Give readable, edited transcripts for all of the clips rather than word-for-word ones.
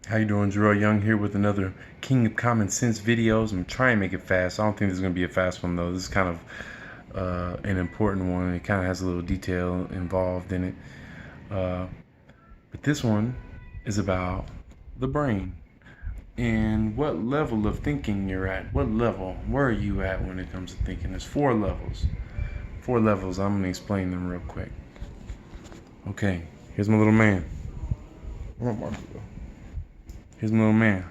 How you doing? Jarrell Young here with another King of Common Sense videos. I'm trying to make it fast. I don't think this is going to be a fast one though. This is kind of an important one. It kind of has a little detail involved in it. But this one is about the brain and what level of thinking you're at. What level? Where are you at when it comes to thinking? There's four levels. Four levels. I'm going to explain them real quick. Okay, here's my little man. Where Mark go? Here's my little man.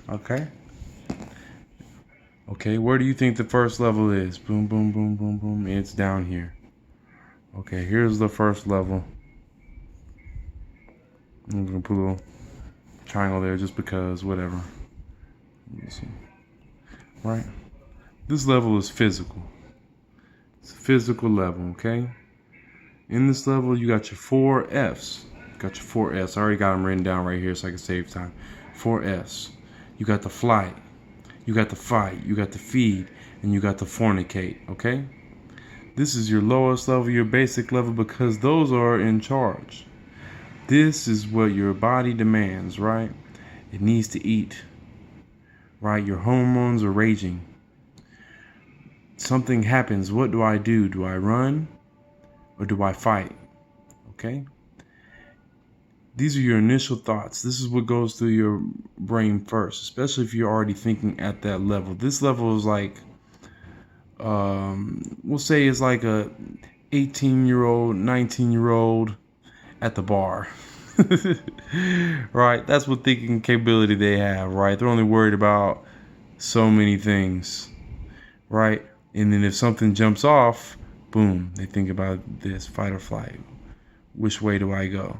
Okay. Okay, where do you think the first level is? Boom, boom, boom, boom, boom. It's down here. Okay, here's the first level. I'm gonna put a little triangle there just because, whatever. Let me see. Right? This level is physical. It's a physical level, okay? In this level, you got your four F's. Got your four F's. I already got them written down right here so I can save time. Four F's. You got the flight. You got the fight, you got the feed, and you got the fornicate, okay? This is your lowest level, your basic level, because those are in charge. This is what your body demands, right? It needs to eat, right? Your hormones are raging. Something happens. What do I do? Do I run or do I fight? Okay? These are your initial thoughts. This is what goes through your brain first, especially if you're already thinking at that level. This level is like, we'll say it's like a 18-year-old, 19-year-old at the bar. Right? That's what thinking capability they have, right? They're only worried about so many things, right? And then if something jumps off, boom, they think about this, fight or flight. Which way do I go?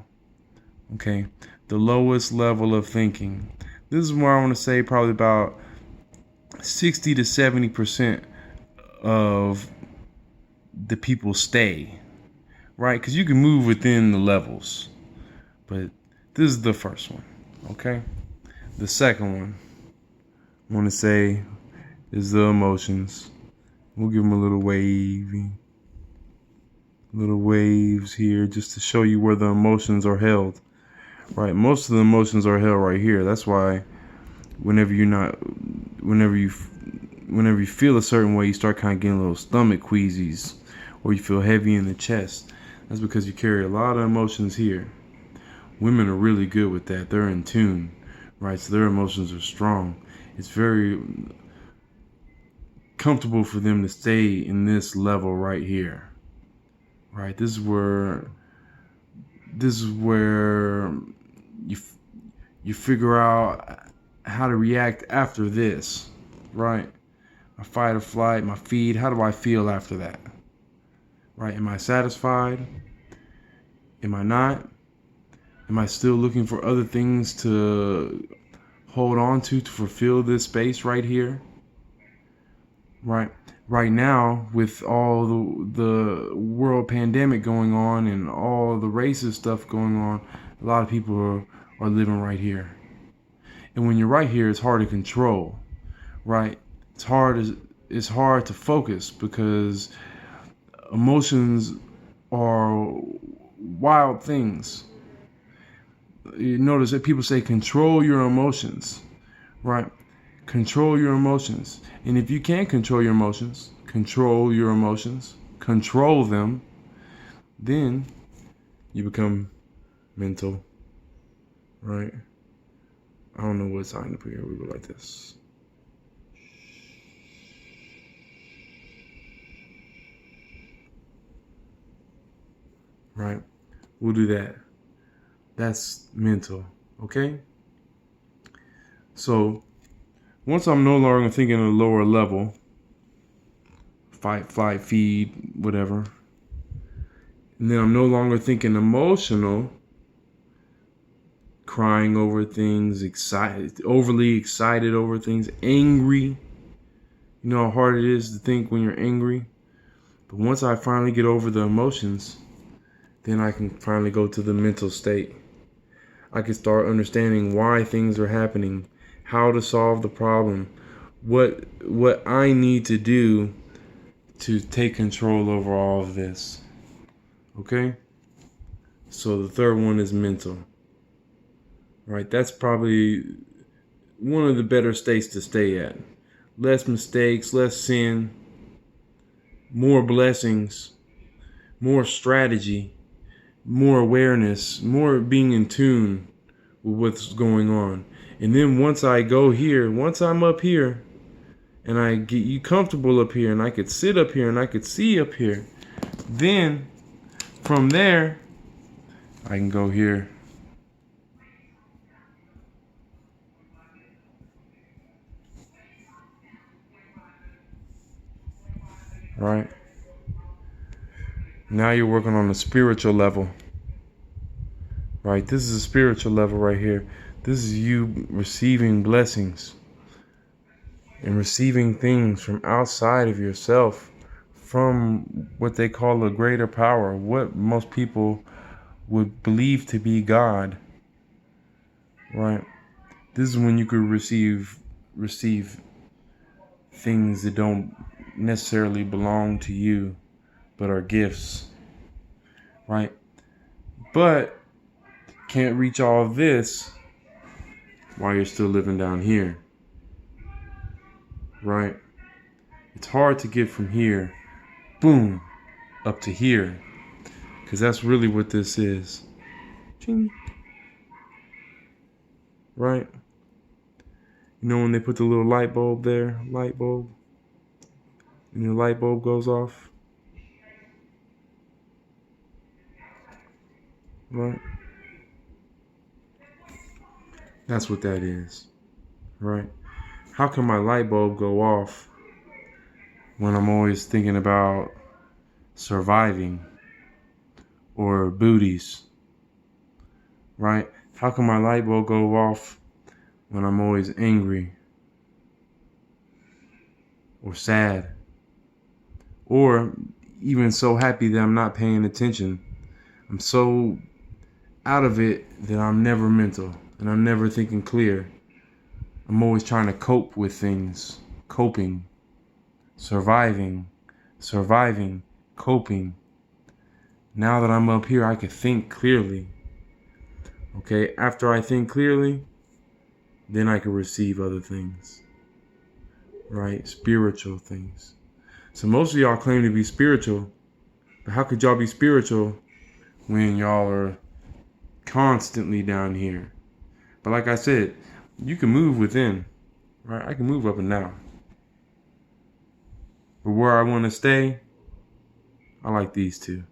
Okay, the lowest level of thinking. This is where I want to say probably about 60 to 70% of the people stay, right? Because you can move within the levels, but this is the first one, okay? The second one I want to say is the emotions. We'll give them a little wavy, little waves here just to show you where the emotions are held. Right, most of the emotions are held right here. That's why whenever you feel a certain way, you start kind of getting little stomach queasies, or you feel heavy in the chest. That's because you carry a lot of emotions here. Women are really good with that. They're in tune, right? So their emotions are strong. It's very comfortable for them to stay in this level right here. Right? This is where you figure out how to react after this, right? My fight or flight, my feed, how do I feel after that? Right? Am I satisfied? Am I not? Am I still looking for other things to hold on to fulfill this space right here? Right? Right now, with all the world pandemic going on and all the racist stuff going on, a lot of people are living right here. And when you're right here, it's hard to control, right? It's hard to focus because emotions are wild things. You notice that people say control your emotions, right? Control your emotions. And if you can't control your emotions, control them, then you become mental, right? I don't know what sign to put here. We go like this. Right? We'll do that. That's mental, okay? So once I'm no longer thinking at a lower level, fight, flight, feed, whatever, and then I'm no longer thinking emotional, crying over things, overly excited over things, angry. You know how hard it is to think when you're angry? But once I finally get over the emotions, then I can finally go to the mental state. I can start understanding why things are happening, how to solve the problem, what I need to do to take control over all of this. Okay? So the third one is mental. right? That's probably one of the better states to stay at. Less mistakes, less sin, more blessings, more strategy, more awareness, more being in tune with what's going on. And then once I go here, once I'm up here, and I get you comfortable up here, and I could sit up here, and I could see up here, then from there, I can go here. Right? Now you're working on the spiritual level. Right? This is a spiritual level right here. This is you receiving blessings and receiving things from outside of yourself, from what they call a greater power, what most people would believe to be God. Right? This is when you could receive things that don't necessarily belong to you, but are gifts. Right? But can't reach all of this while you're still living down here. Right? It's hard to get from here, boom, up to here. Because that's really what this is. Ching. Right? You know when they put the little light bulb there, light bulb, and the light bulb goes off? Right? That's what that is. Right? How can my light bulb go off when I'm always thinking about surviving or booties? Right? How can my light bulb go off when I'm always angry or sad, or even so happy that I'm not paying attention? I'm so out of it that I'm never mental and I'm never thinking clear. I'm always trying to cope with things, coping, surviving, coping. Now that I'm up here, I can think clearly. Okay, after I think clearly, then I can receive other things. Right? Spiritual things. So most of y'all claim to be spiritual, but how could y'all be spiritual when y'all are constantly down here? But like I said, you can move within, right? I can move up and down. But where I want to stay, I like these two.